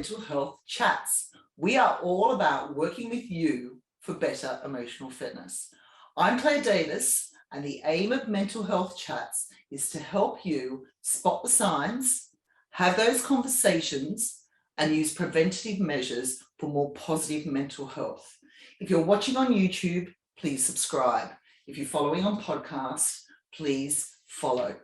Mental Health Chats. We are all about working with you for better emotional fitness. I'm Clare Davis, and the aim of Mental Health Chats is to help you spot the signs, have those conversations, and use preventative measures for more positive mental health. If you're watching on YouTube, please subscribe. If you're following on podcast, please follow.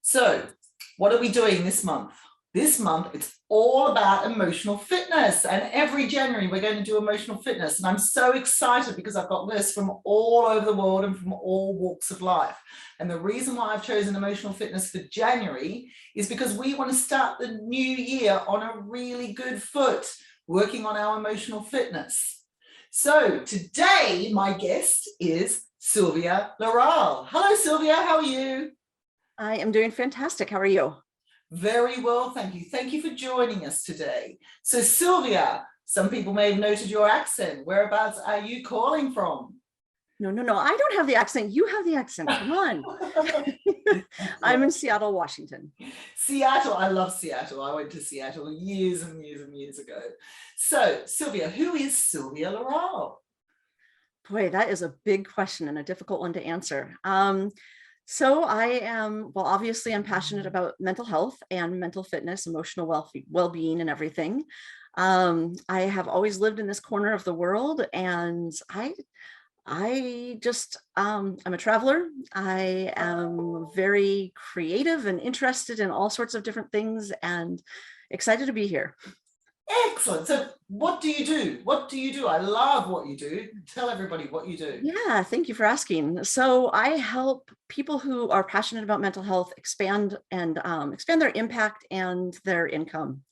So, what are we doing this month? This month, it's all about emotional fitness. And every January, we're going to do emotional fitness. And I'm so excited because I've got lists from all over the world and from all walks of life. And the reason why I've chosen emotional fitness for January is because we want to start the new year on a really good foot, working on our emotional fitness. So today, my guest is Sylvia LeRahl. Hello, Sylvia. How are you? I am doing fantastic. How are you? Very well, thank you. Thank you for joining us today. So Sylvia, some people may have noted your accent. Whereabouts are you calling from? No. I don't have the accent. You have the accent. Come on. I'm in Seattle, Washington. Seattle. I love Seattle. I went to Seattle years and years and years ago. So Sylvia, who is Sylvia LeRahl? Boy, that is a big question and a difficult one to answer. So I am, well, obviously I'm passionate about mental health and mental fitness, emotional well-being and everything. I have always lived in this corner of the world, and I just, I'm a traveler. I am very creative and interested in all sorts of different things and excited to be here. Excellent. So what do you do? What do you do? I love what you do. Tell everybody what you do. Yeah, thank you for asking. So I help people who are passionate about mental health expand their impact and their income.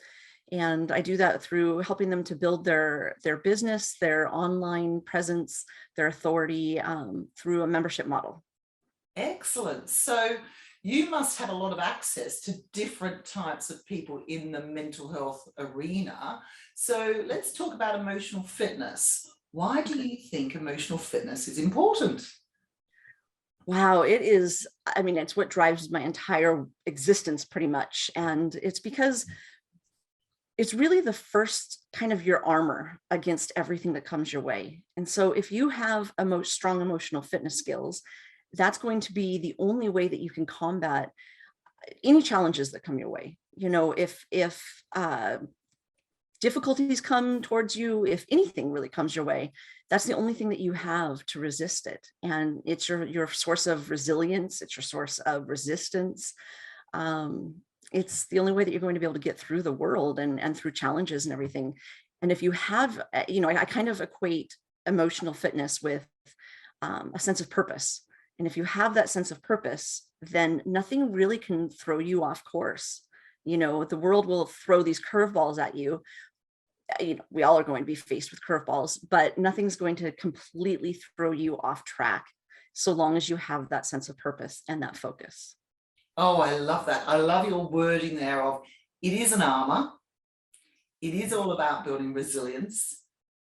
And I do that through helping them to build their business, their online presence, their authority through a membership model. Excellent. So you must have a lot of access to different types of people in the mental health arena. So let's talk about emotional fitness. Why do you think emotional fitness is important? Wow, it is. I mean, it's what drives my entire existence pretty much. And it's because it's really the first kind of your armor against everything that comes your way. And so if you have strong emotional fitness skills, that's going to be the only way that you can combat any challenges that come your way. You know, if difficulties come towards you, if anything really comes your way, that's the only thing that you have to resist it. And it's your source of resilience. It's your source of resistance. It's the only way that you're going to be able to get through the world and through challenges and everything. And if you have, you know, I kind of equate emotional fitness with a sense of purpose. And if you have that sense of purpose, then nothing really can throw you off course. You know, the world will throw these curveballs at you. You know, we all are going to be faced with curveballs, but nothing's going to completely throw you off track so long as you have that sense of purpose and that focus. Oh, I love that. I love your wording there of it is an armor. It is all about building resilience.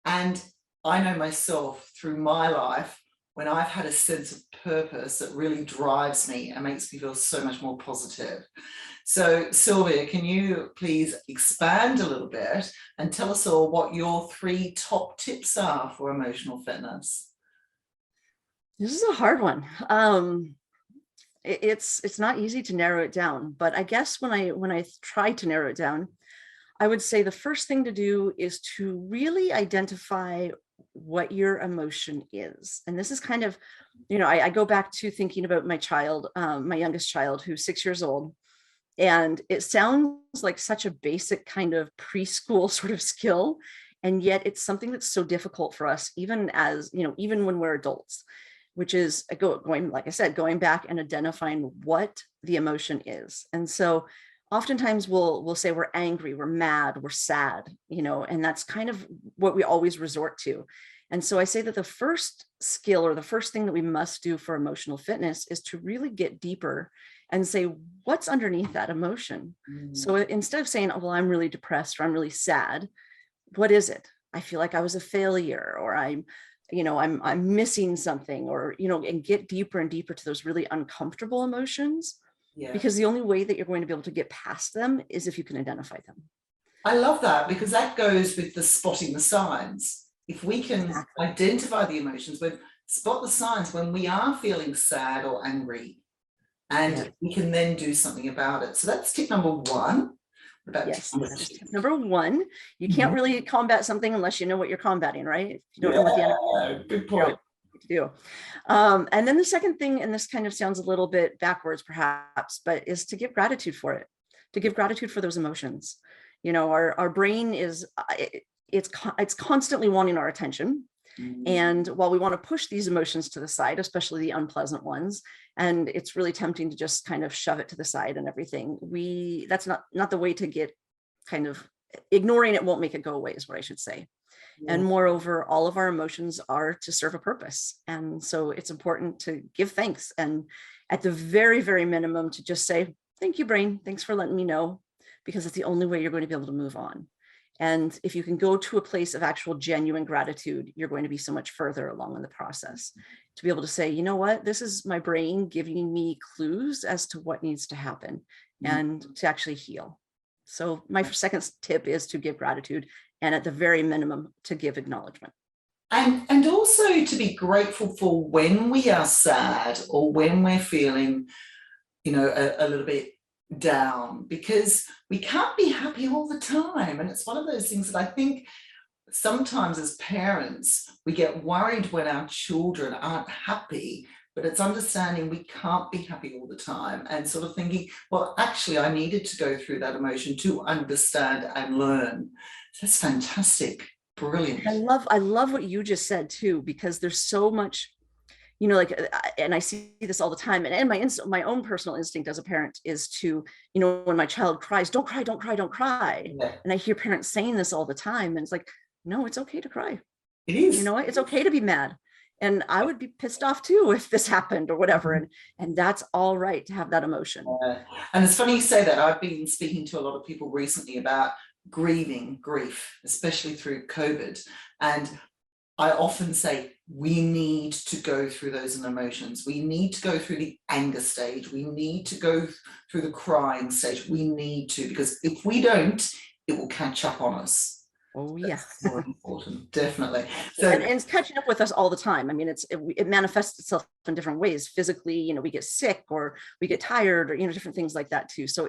And I know myself through my life, when I've had a sense of purpose that really drives me and makes me feel so much more positive. So Sylvia, can you please expand a little bit and tell us all what your 3 top tips are for emotional fitness? This is a hard one. It's not easy to narrow it down, but I guess when I try to narrow it down, I would say the first thing to do is to really identify what your emotion is. And this is kind of, you know, I go back to thinking about my child, my youngest child, who's 6 years old. And it sounds like such a basic kind of preschool sort of skill. And yet it's something that's so difficult for us, even as, you know, even when we're adults, which is going, like I said, going back and identifying what the emotion is. And so oftentimes we'll say we're angry, we're mad, we're sad, you know, and that's kind of what we always resort to. And so I say that the first skill or the first thing that we must do for emotional fitness is to really get deeper and say, what's underneath that emotion? So instead of saying, oh, well, I'm really depressed or I'm really sad, what is it? I feel like I was a failure, or I'm missing something, or, you know, and get deeper and deeper to those really uncomfortable emotions. Yeah. Because the only way that you're going to be able to get past them is if you can identify them. I love that, because that goes with the spotting the signs. If we can identify the emotions, when spot the signs when we are feeling sad or angry, and we can then do something about it. So that's tip number one. What about Yes, tip that is tip number one. You can't really combat something unless you know what you're combating, right? If you don't know what the enemy good point. To do. And then the second thing, and this kind of sounds a little bit backwards perhaps, but is to give gratitude for it, to give gratitude for those emotions. You know, our brain is, it's constantly wanting our attention. And while we want to push these emotions to the side, especially the unpleasant ones, and it's really tempting to just kind of shove it to the side and everything, that's not the way to get, kind of ignoring it won't make it go away, is what I should say. And moreover, all of our emotions are to serve a purpose. And so it's important to give thanks. And at the very, very minimum, to just say, thank you, brain. Thanks for letting me know, because it's the only way you're going to be able to move on. And if you can go to a place of actual genuine gratitude, you're going to be so much further along in the process to be able to say, you know what, this is my brain giving me clues as to what needs to happen and to actually heal. So my second tip is to give gratitude, and at the very minimum, to give acknowledgement. And also to be grateful for when we are sad or when we're feeling, you know, a little bit down, because we can't be happy all the time. And it's one of those things that I think sometimes as parents, we get worried when our children aren't happy, but it's understanding we can't be happy all the time, and sort of thinking, well, actually, I needed to go through that emotion to understand and learn. That's fantastic. Brilliant. I love what you just said too, because there's so much, you know, like, and I see this all the time, and my own personal instinct as a parent is to, you know, when my child cries, don't cry, don't cry, don't cry. Yeah. And I hear parents saying this all the time, and it's like, no, it's okay to cry. It is. You know what? It's okay to be mad. And I would be pissed off too if this happened or whatever. And that's all right to have that emotion. And it's funny you say that. I've been speaking to a lot of people recently about grieving grief, especially through COVID. And I often say, we need to go through those emotions. We need to go through the anger stage. We need to go through the crying stage. We need to, because if we don't, it will catch up on us. Oh yeah, that's more important, definitely. So, and it's catching up with us all the time. I mean, it manifests itself in different ways. Physically, you know, we get sick or we get tired, or, you know, different things like that too. So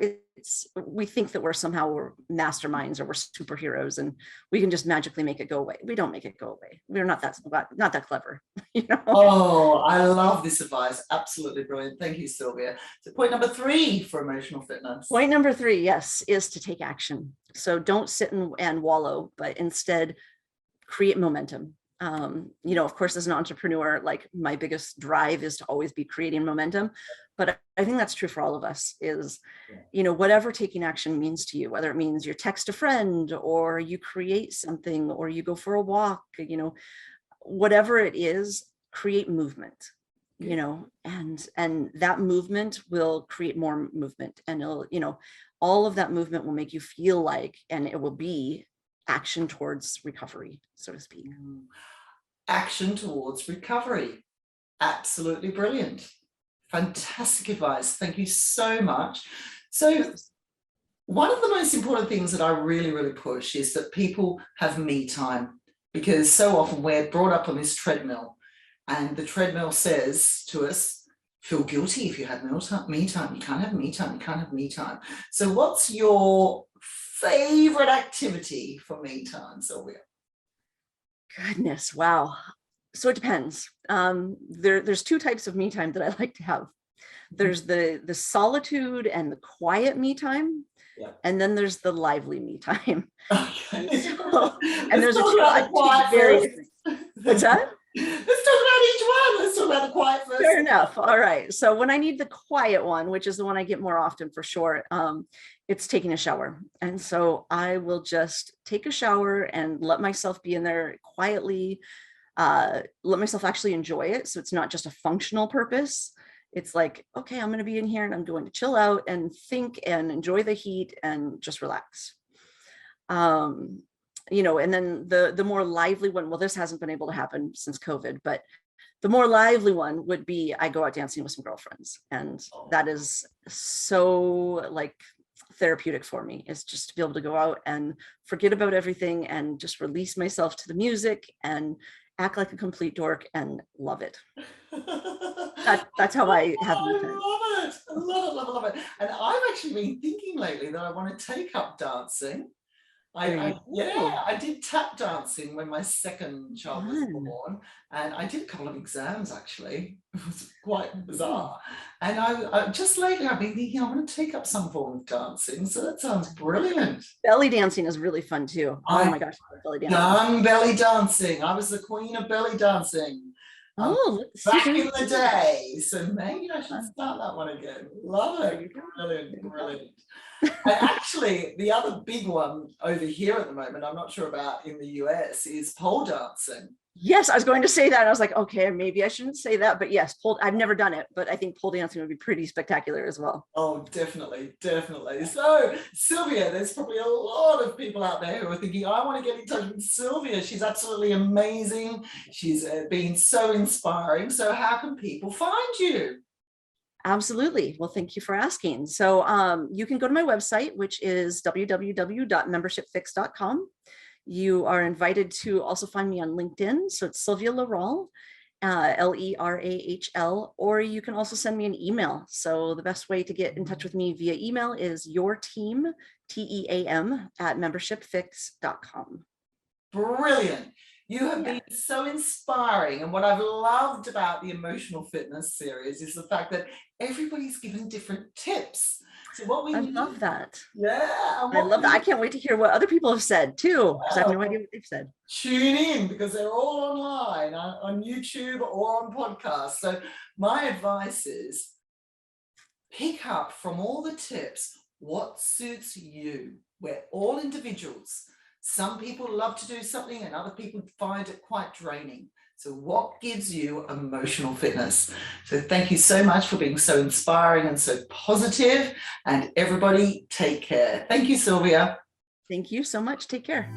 we think that we're masterminds or we're superheroes and we can just magically make it go away. We don't make it go away. We're not that clever. You know? Oh, I love this advice. Absolutely brilliant. Thank you, Sylvia. So point number 3 for emotional fitness. Point number 3, yes, is to take action. So don't sit and wallow, but instead create momentum. You know, of course, as an entrepreneur, like my biggest drive is to always be creating momentum. But I think that's true for all of us is, you know, whatever taking action means to you, whether it means you text a friend or you create something or you go for a walk, you know, whatever it is, create movement, you know, and that movement will create more movement, and it'll, you know, all of that movement will make you feel like, and it will be action towards recovery, so to speak. Action towards recovery. Absolutely brilliant. Fantastic advice. Thank you so much. So one of the most important things that I really, really push is that people have me time, because so often we're brought up on this treadmill, and the treadmill says to us, feel guilty if you have me time. You can't have me time. You can't have me time. So what's your favorite activity for me time, Sylvia? Goodness, wow. So it depends. There's 2 types of me time that I like to have. There's the solitude and the quiet me time. Yeah. And then there's the lively me time. Okay. And those are 2 very different. What's that? Let's talk about each one. Let's talk about the quiet first. Fair enough. All right. So when I need the quiet one, which is the one I get more often for sure, it's taking a shower. And so I will just take a shower and let myself be in there quietly, let myself actually enjoy it. So it's not just a functional purpose. It's like, okay, I'm going to be in here and I'm going to chill out and think and enjoy the heat and just relax. You know, and then the more lively one, well, this hasn't been able to happen since COVID, but the more lively one would be I go out dancing with some girlfriends. And that is so like therapeutic for me, is just to be able to go out and forget about everything and just release myself to the music and act like a complete dork and love it. That's how I have me time. I love it. I love it, love it, love it. And I've actually been thinking lately that I want to take up dancing. I did tap dancing when my second child was born, and I did a couple of exams actually. It was quite bizarre. And I just lately I've been thinking I want to take up some form of dancing. So that sounds brilliant. Belly dancing is really fun too. Oh my gosh, belly dancing. Young belly dancing. I was the queen of belly dancing. Back in the day. So maybe I should start that one again. Love it. Brilliant, brilliant. And actually, the other big one over here at the moment, I'm not sure about in the US, is pole dancing. Yes, I was going to say that. I was like, okay, maybe I shouldn't say that, but yes, I've never done it, but I think pole dancing would be pretty spectacular as well. Oh, definitely, definitely. So, Sylvia, there's probably a lot of people out there who are thinking, I want to get in touch with Sylvia. She's absolutely amazing. She's been so inspiring. So how can people find you? Absolutely. Well, thank you for asking. So you can go to my website, which is www.membershipfix.com. You are invited to also find me on LinkedIn. So it's Sylvia LeRahl, LeRahl, or you can also send me an email. So the best way to get in touch with me via email is yourteam, TEAM, @membershipfix.com. Brilliant. You have been so inspiring. And what I've loved about the Emotional Fitness series is the fact that everybody's given different tips. So what we love that. Yeah. I love that. I can't wait to hear what other people have said too, because I have no idea what they've said. Tune in, because they're all online on YouTube or on podcasts. So my advice is pick up from all the tips what suits you. We're all individuals. Some people love to do something and other people find it quite draining. So what gives you emotional fitness? So thank you so much for being so inspiring and so positive, and everybody take care. Thank you, Sylvia. Thank you so much. Take care.